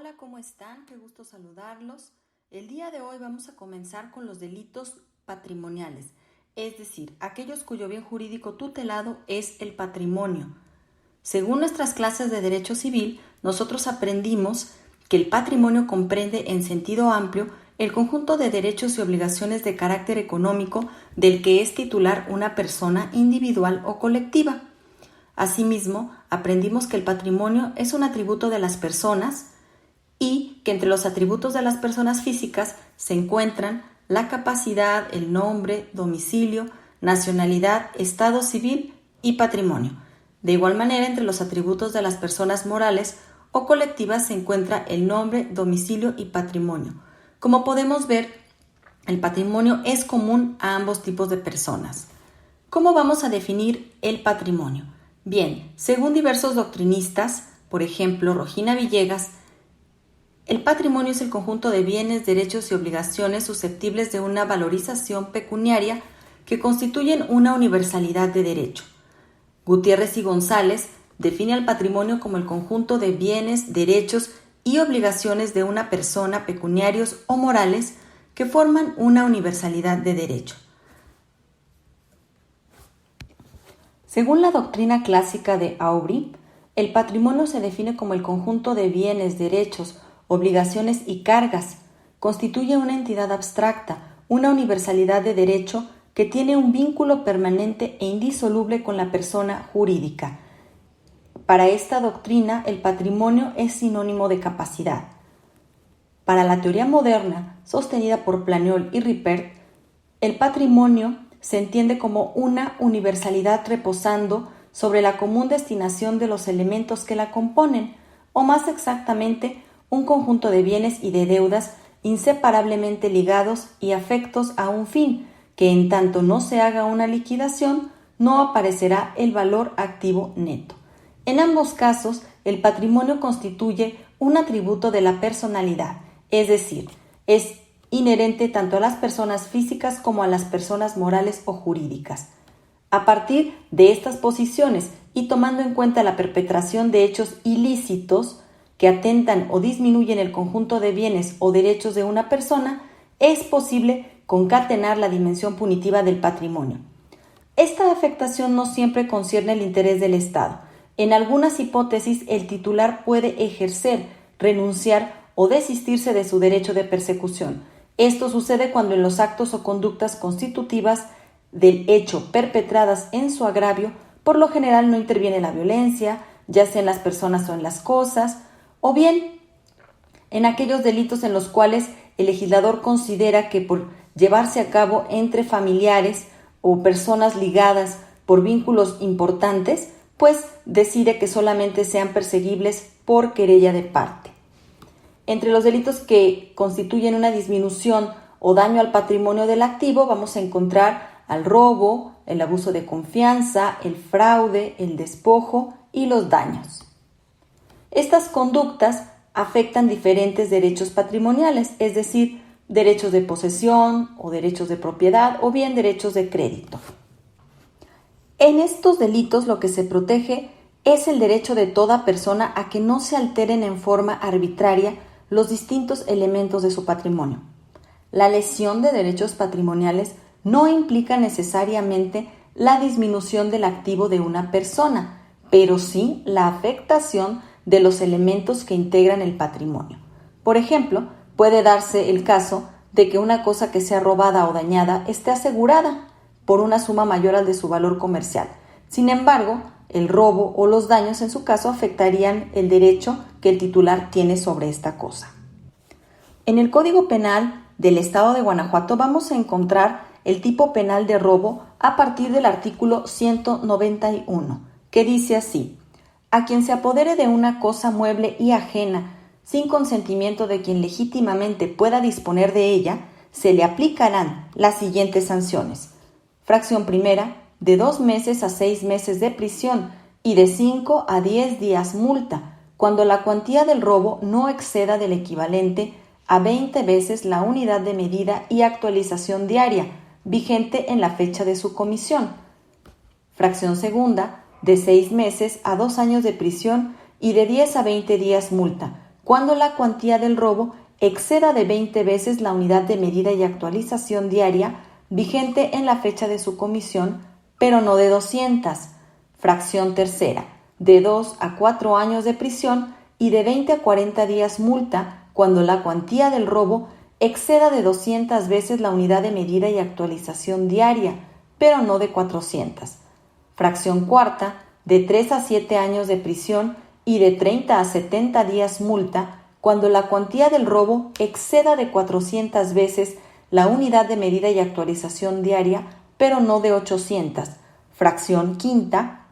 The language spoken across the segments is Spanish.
Hola, ¿cómo están? Qué gusto saludarlos. El día de hoy vamos a comenzar con los delitos patrimoniales, es decir, aquellos cuyo bien jurídico tutelado es el patrimonio. Según nuestras clases de Derecho Civil, nosotros aprendimos que el patrimonio comprende en sentido amplio el conjunto de derechos y obligaciones de carácter económico del que es titular una persona individual o colectiva. Asimismo, aprendimos que el patrimonio es un atributo de las personas y que entre los atributos de las personas físicas se encuentran la capacidad, el nombre, domicilio, nacionalidad, estado civil y patrimonio. De igual manera, entre los atributos de las personas morales o colectivas se encuentra el nombre, domicilio y patrimonio. Como podemos ver, el patrimonio es común a ambos tipos de personas. ¿Cómo vamos a definir el patrimonio? Bien, según diversos doctrinistas, por ejemplo, Rogina Villegas, el patrimonio es el conjunto de bienes, derechos y obligaciones susceptibles de una valorización pecuniaria que constituyen una universalidad de derecho. Gutiérrez y González define al patrimonio como el conjunto de bienes, derechos y obligaciones de una persona pecuniarios o morales que forman una universalidad de derecho. Según la doctrina clásica de Aubry, el patrimonio se define como el conjunto de bienes, derechos, obligaciones y cargas. Constituye una entidad abstracta, una universalidad de derecho que tiene un vínculo permanente e indisoluble con la persona jurídica. Para esta doctrina, el patrimonio es sinónimo de capacidad. Para la teoría moderna, sostenida por Planiol y Rippert, el patrimonio se entiende como una universalidad reposando sobre la común destinación de los elementos que la componen, o más exactamente, un conjunto de bienes y de deudas inseparablemente ligados y afectos a un fin, que en tanto no se haga una liquidación, no aparecerá el valor activo neto. En ambos casos, el patrimonio constituye un atributo de la personalidad, es decir, es inherente tanto a las personas físicas como a las personas morales o jurídicas. A partir de estas posiciones y tomando en cuenta la perpetración de hechos ilícitos que atentan o disminuyen el conjunto de bienes o derechos de una persona, es posible concatenar la dimensión punitiva del patrimonio. Esta afectación no siempre concierne el interés del Estado. En algunas hipótesis, el titular puede ejercer, renunciar o desistirse de su derecho de persecución. Esto sucede cuando en los actos o conductas constitutivas del hecho perpetradas en su agravio, por lo general no interviene la violencia, ya sea en las personas o en las cosas, o bien en aquellos delitos en los cuales el legislador considera que por llevarse a cabo entre familiares o personas ligadas por vínculos importantes, pues decide que solamente sean perseguibles por querella de parte. Entre los delitos que constituyen una disminución o daño al patrimonio del activo vamos a encontrar al robo, el abuso de confianza, el fraude, el despojo y los daños. Estas conductas afectan diferentes derechos patrimoniales, es decir, derechos de posesión o derechos de propiedad o bien derechos de crédito. En estos delitos lo que se protege es el derecho de toda persona a que no se alteren en forma arbitraria los distintos elementos de su patrimonio. La lesión de derechos patrimoniales no implica necesariamente la disminución del activo de una persona, pero sí la afectación de los elementos que integran el patrimonio. Por ejemplo, puede darse el caso de que una cosa que sea robada o dañada esté asegurada por una suma mayor al de su valor comercial. Sin embargo, el robo o los daños en su caso afectarían el derecho que el titular tiene sobre esta cosa. En el Código Penal del Estado de Guanajuato vamos a encontrar el tipo penal de robo a partir del artículo 191, que dice así: a quien se apodere de una cosa mueble y ajena, sin consentimiento de quien legítimamente pueda disponer de ella, se le aplicarán las siguientes sanciones. Fracción primera, de 2 meses a 6 meses de prisión y de 5 a 10 días multa, cuando la cuantía del robo no exceda del equivalente a 20 veces la unidad de medida y actualización diaria, vigente en la fecha de su comisión. Fracción segunda, de 6 meses a 2 años de prisión y de 10 a 20 días multa, cuando la cuantía del robo exceda de 20 veces la unidad de medida y actualización diaria vigente en la fecha de su comisión, pero no de 200. Fracción tercera, de 2 a 4 años de prisión y de 20 a 40 días multa cuando la cuantía del robo exceda de 200 veces la unidad de medida y actualización diaria, pero no de 400. Fracción cuarta, de 3 a 7 años de prisión y de 30 a 70 días multa cuando la cuantía del robo exceda de 400 veces la unidad de medida y actualización diaria, pero no de 800. Fracción quinta,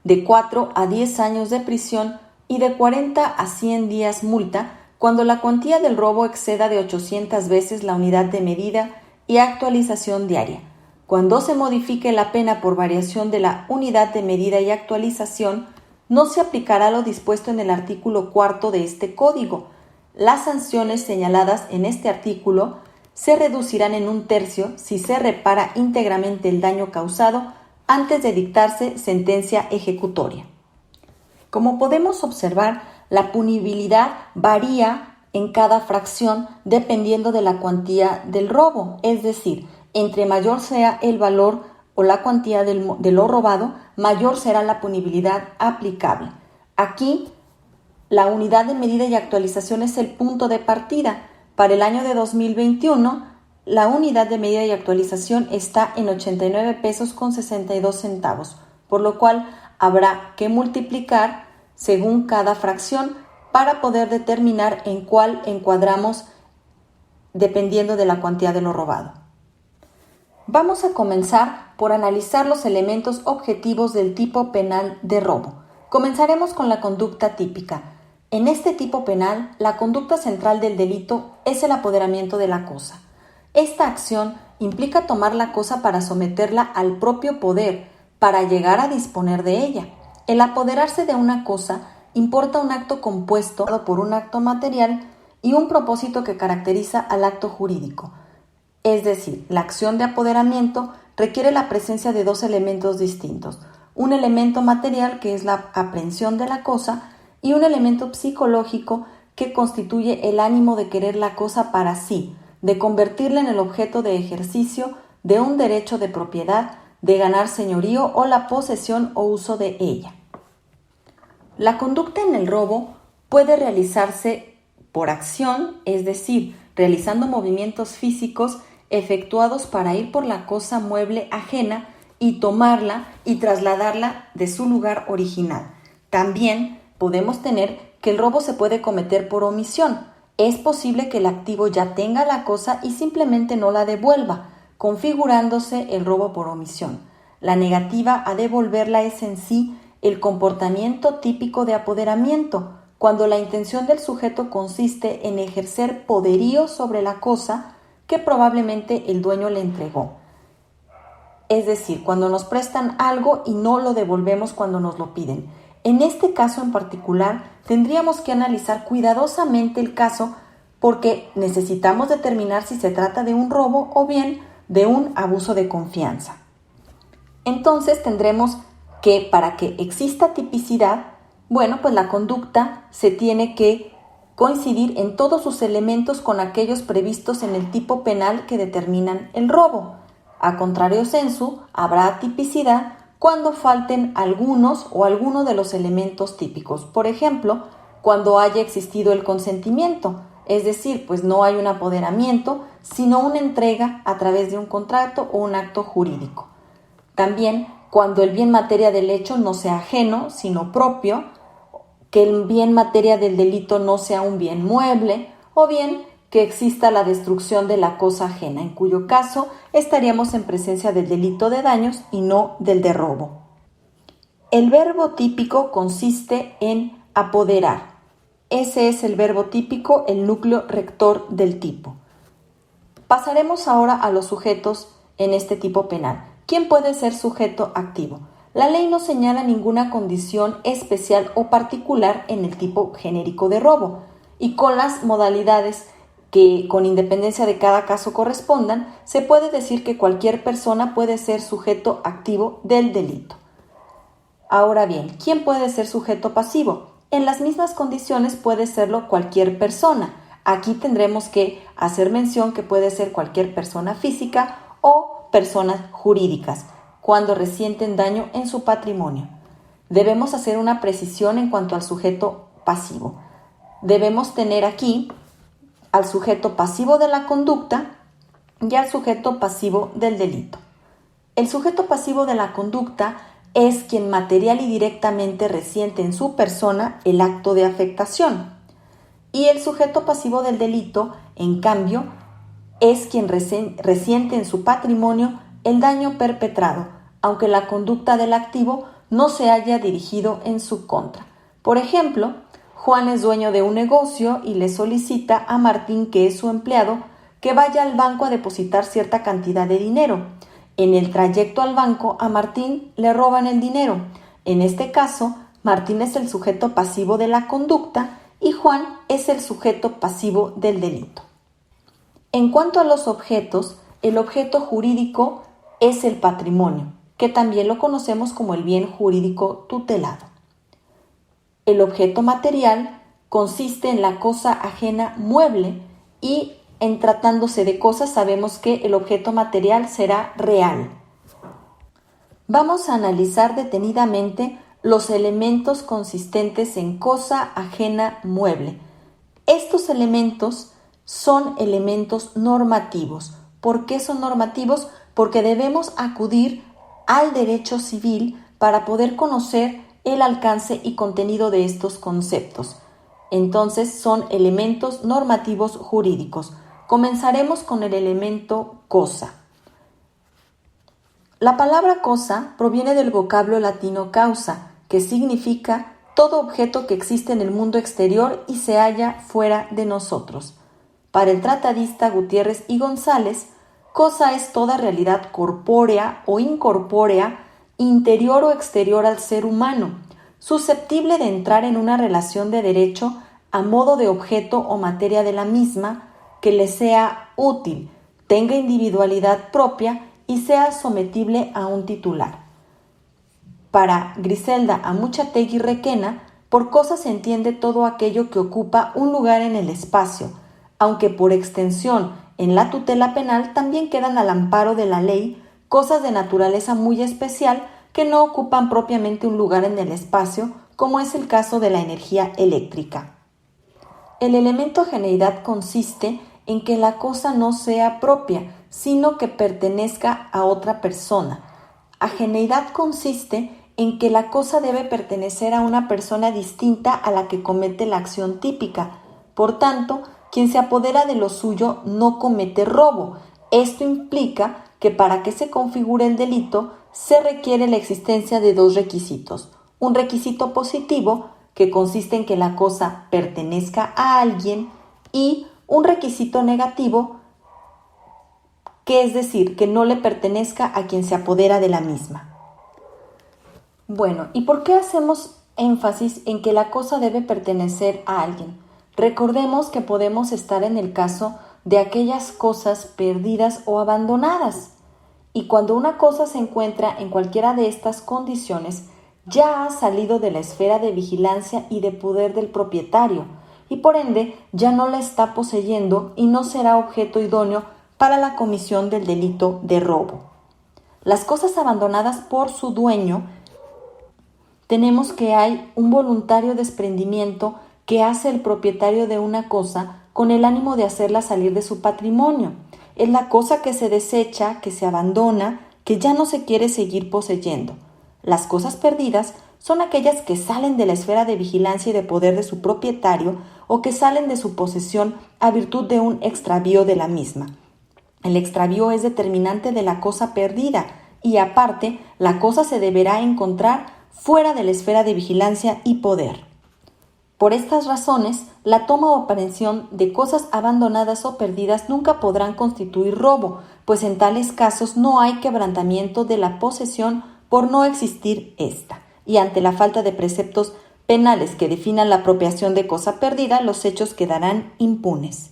de 4 a 10 años de prisión y de 40 a 100 días multa cuando la cuantía del robo exceda de 800 veces la unidad de medida y actualización diaria. Cuando se modifique la pena por variación de la unidad de medida y actualización, no se aplicará lo dispuesto en el artículo 4 de este código. Las sanciones señaladas en este artículo se reducirán en 1/3 si se repara íntegramente el daño causado antes de dictarse sentencia ejecutoria. Como podemos observar, la punibilidad varía en cada fracción dependiendo de la cuantía del robo, es decir, entre mayor sea el valor o la cuantía de lo robado, mayor será la punibilidad aplicable. Aquí, la unidad de medida y actualización es el punto de partida. Para el año de 2021, la unidad de medida y actualización está en 89 pesos con 62 centavos, por lo cual habrá que multiplicar según cada fracción para poder determinar en cuál encuadramos dependiendo de la cuantía de lo robado. Vamos a comenzar por analizar los elementos objetivos del tipo penal de robo. Comenzaremos con la conducta típica. En este tipo penal, la conducta central del delito es el apoderamiento de la cosa. Esta acción implica tomar la cosa para someterla al propio poder, para llegar a disponer de ella. El apoderarse de una cosa importa un acto compuesto por un acto material y un propósito que caracteriza al acto jurídico. Es decir, la acción de apoderamiento requiere la presencia de dos elementos distintos. Un elemento material, que es la aprehensión de la cosa, y un elemento psicológico que constituye el ánimo de querer la cosa para sí, de convertirla en el objeto de ejercicio de un derecho de propiedad, de ganar señorío o la posesión o uso de ella. La conducta en el robo puede realizarse por acción, es decir, realizando movimientos físicos efectuados para ir por la cosa mueble ajena y tomarla y trasladarla de su lugar original. También podemos tener que el robo se puede cometer por omisión. Es posible que el activo ya tenga la cosa y simplemente no la devuelva, configurándose el robo por omisión. La negativa a devolverla es en sí el comportamiento típico de apoderamiento, cuando la intención del sujeto consiste en ejercer poderío sobre la cosa que probablemente el dueño le entregó. Es decir, cuando nos prestan algo y no lo devolvemos cuando nos lo piden. En este caso en particular, tendríamos que analizar cuidadosamente el caso porque necesitamos determinar si se trata de un robo o bien de un abuso de confianza. Entonces tendremos que, para que exista tipicidad, pues la conducta se tiene que coincidir en todos sus elementos con aquellos previstos en el tipo penal que determinan el robo. A contrario sensu, habrá tipicidad cuando falten algunos o alguno de los elementos típicos. Por ejemplo, cuando haya existido el consentimiento, es decir, pues no hay un apoderamiento, sino una entrega a través de un contrato o un acto jurídico. También cuando el bien materia del hecho no sea ajeno, sino propio, que el bien materia del delito no sea un bien mueble, o bien que exista la destrucción de la cosa ajena, en cuyo caso estaríamos en presencia del delito de daños y no del de robo. El verbo típico consiste en apoderar. Ese es el verbo típico, el núcleo rector del tipo. Pasaremos ahora a los sujetos en este tipo penal. ¿Quién puede ser sujeto activo? La ley no señala ninguna condición especial o particular en el tipo genérico de robo, y con las modalidades que con independencia de cada caso correspondan, se puede decir que cualquier persona puede ser sujeto activo del delito. Ahora bien, ¿quién puede ser sujeto pasivo? en las mismas condiciones puede serlo cualquier persona. Aquí tendremos que hacer mención que puede ser cualquier persona física o personas jurídicas, cuando resienten daño en su patrimonio. Debemos hacer una precisión en cuanto al sujeto pasivo. Debemos tener aquí al sujeto pasivo de la conducta y al sujeto pasivo del delito. El sujeto pasivo de la conducta es quien material y directamente resiente en su persona el acto de afectación. Y el sujeto pasivo del delito, en cambio, es quien resiente en su patrimonio el daño perpetrado, aunque la conducta del activo no se haya dirigido en su contra. Por ejemplo, Juan es dueño de un negocio y le solicita a Martín, que es su empleado, que vaya al banco a depositar cierta cantidad de dinero. En el trayecto al banco, a Martín le roban el dinero. En este caso, Martín es el sujeto pasivo de la conducta y Juan es el sujeto pasivo del delito. En cuanto a los objetos, el objeto jurídico es el patrimonio, que también lo conocemos como el bien jurídico tutelado. El objeto material consiste en la cosa ajena mueble y en tratándose de cosas sabemos que el objeto material será real. Vamos a analizar detenidamente los elementos consistentes en cosa ajena mueble. Estos elementos son elementos normativos. ¿Por qué son normativos? Porque debemos acudir al derecho civil para poder conocer el alcance y contenido de estos conceptos. Entonces son elementos normativos jurídicos. Comenzaremos con el elemento cosa. La palabra cosa proviene del vocablo latino causa, que significa todo objeto que existe en el mundo exterior y se halla fuera de nosotros. Para el tratadista Gutiérrez y González, cosa es toda realidad corpórea o incorpórea, interior o exterior al ser humano, susceptible de entrar en una relación de derecho a modo de objeto o materia de la misma, que le sea útil, tenga individualidad propia y sea sometible a un titular. Para Griselda Amuchategui Requena, por cosa se entiende todo aquello que ocupa un lugar en el espacio, aunque por extensión en la tutela penal también quedan al amparo de la ley cosas de naturaleza muy especial que no ocupan propiamente un lugar en el espacio, como es el caso de la energía eléctrica. El elemento geneidad consiste en que la cosa no sea propia, sino que pertenezca a otra persona. Ajeneidad consiste en que la cosa debe pertenecer a una persona distinta a la que comete la acción típica. Por tanto, quien se apodera de lo suyo no comete robo. Esto implica que para que se configure el delito se requiere la existencia de dos requisitos. Un requisito positivo, que consiste en que la cosa pertenezca a alguien, y un requisito negativo, que es decir, que no le pertenezca a quien se apodera de la misma. Bueno, ¿y por qué hacemos énfasis en que la cosa debe pertenecer a alguien? Recordemos que podemos estar en el caso de aquellas cosas perdidas o abandonadas. Y cuando una cosa se encuentra en cualquiera de estas condiciones, ya ha salido de la esfera de vigilancia y de poder del propietario, y por ende ya no la está poseyendo y no será objeto idóneo para la comisión del delito de robo. Las cosas abandonadas por su dueño, tenemos que hay un voluntario desprendimiento que hace el propietario de una cosa con el ánimo de hacerla salir de su patrimonio. Es la cosa que se desecha, que se abandona, que ya no se quiere seguir poseyendo. Las cosas perdidas son aquellas que salen de la esfera de vigilancia y de poder de su propietario o que salen de su posesión a virtud de un extravío de la misma. El extravío es determinante de la cosa perdida y aparte la cosa se deberá encontrar fuera de la esfera de vigilancia y poder. Por estas razones, la toma o aprehensión de cosas abandonadas o perdidas nunca podrán constituir robo, pues en tales casos no hay quebrantamiento de la posesión por no existir ésta, y ante la falta de preceptos penales que definan la apropiación de cosa perdida, los hechos quedarán impunes.